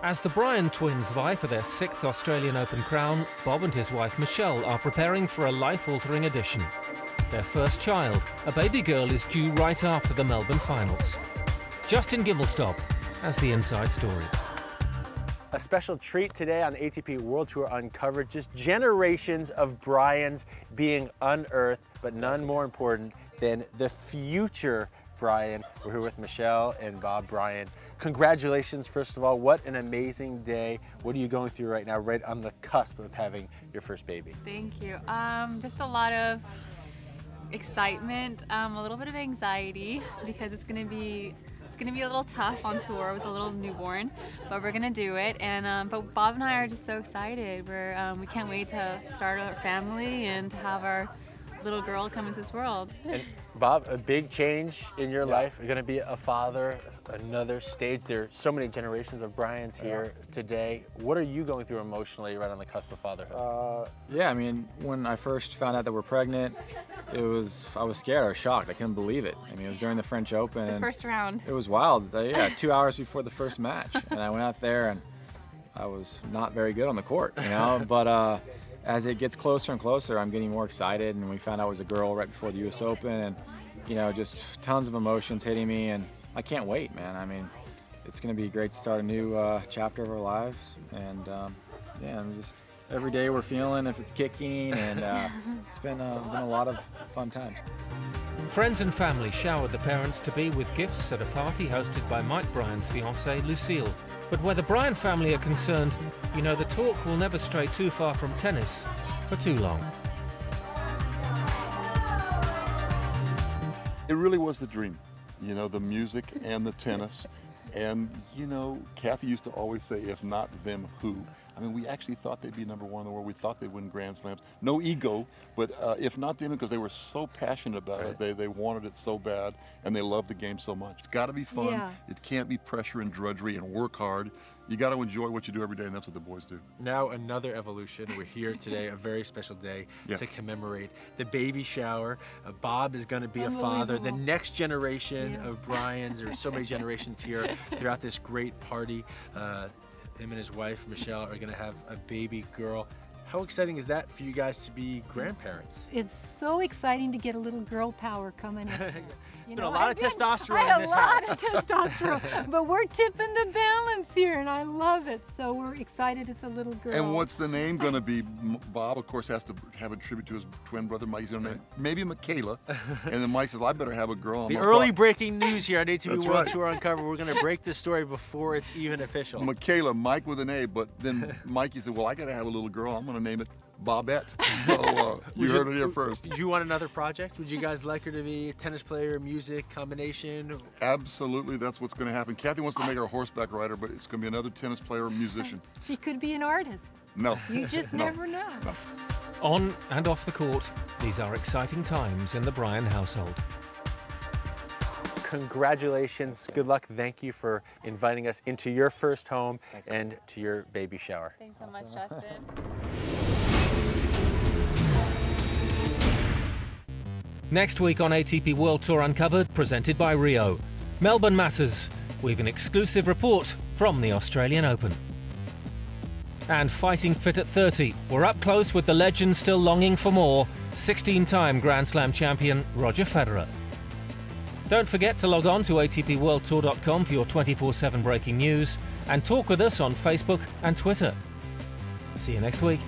As the Bryan twins vie for their 6th Australian Open crown, Bob and his wife Michelle are preparing for a life-altering addition. Their first child, a baby girl, is due right after the Melbourne finals. Justin Gimelstob has the inside story. A special treat today on ATP World Tour Uncovered, just generations of Bryans being unearthed, but none more important than the future Bryan. We're here with Michelle and Bob Bryan. Congratulations, first of all. What an amazing day. What are you going through right now, right on the cusp of having your first baby? Thank you. Just a lot of excitement, a little bit of anxiety because it's gonna be a little tough on tour with a little newborn, but we're gonna do it. And but Bob and I are just so excited. We can't wait to start our family and to have our little girl come into this world. And Bob, a big change in your life. You're gonna be a father, another stage. There are so many generations of Bryans here today. What are you going through emotionally right on the cusp of fatherhood? Yeah, I mean, when I first found out that we're pregnant, I was scared, I was shocked. I couldn't believe it. I mean, it was during the French Open. The first round. It was wild. Yeah, 2 hours before the first match. And I went out there and I was not very good on the court, you know, but as it gets closer and closer, I'm getting more excited, and we found out it was a girl right before the US Open, and you know, just tons of emotions hitting me, and I can't wait, man. I mean, it's going to be great to start a new chapter of our lives, and yeah, and just every day we're feeling if it's kicking, and it's been a lot of fun times. Friends and family showered the parents-to-be with gifts at a party hosted by Mike Bryan's fiancée, Lucille. But where the Bryan family are concerned, you know the talk will never stray too far from tennis for too long. It really was the dream, you know, the music and the tennis. And, you know, Kathy used to always say, if not them, who? I mean, we actually thought they'd be #1 in the world. We thought they'd win Grand Slams. No ego, but if not them, because they were so passionate about it. They wanted it so bad, and they loved the game so much. It's got to be fun. Yeah. It can't be pressure and drudgery and work hard. You got to enjoy what you do every day, and that's what the boys do. Now another evolution. We're here today, a very special day to commemorate the baby shower. Bob is going to be a father. The next generation of Bryans. There are so many generations here throughout this great party. Him and his wife, Michelle, are going to have a baby girl. How exciting is that for you guys to be grandparents? It's so exciting to get a little girl power coming in. There's been a lot of testosterone in this house. I had a lot of testosterone, but we're tipping the balance here, and I love it. So we're excited it's a little girl. And what's the name going to be? Bob, of course, has to have a tribute to his twin brother, Mike. He's going to name maybe Michaela. And then Mike says, I better have a girl. The early breaking news here on ATP World Tour Uncovered. We're going to break this story before it's even official. Michaela, Mike with an A, but then Mikey said, well, I got to have a little girl. I'm going to name it Bobette. So you heard it here first. Do you want another project? Would you guys like her to be a tennis player, music, combination? Absolutely, that's what's going to happen. Kathy wants to make her a horseback rider, but it's going to be another tennis player, musician. She could be an artist. No. You just never know. No. On and off the court, these are exciting times in the Bryan household. Congratulations, good luck. Thank you for inviting us into your first home and to your baby shower. Thanks so much, Justin. Next week on ATP World Tour Uncovered, presented by Rio. Melbourne Matters. We've an exclusive report from the Australian Open. And fighting fit at 30, we're up close with the legend still longing for more, 16-time Grand Slam champion Roger Federer. Don't forget to log on to atpworldtour.com for your 24/7 breaking news and talk with us on Facebook and Twitter. See you next week.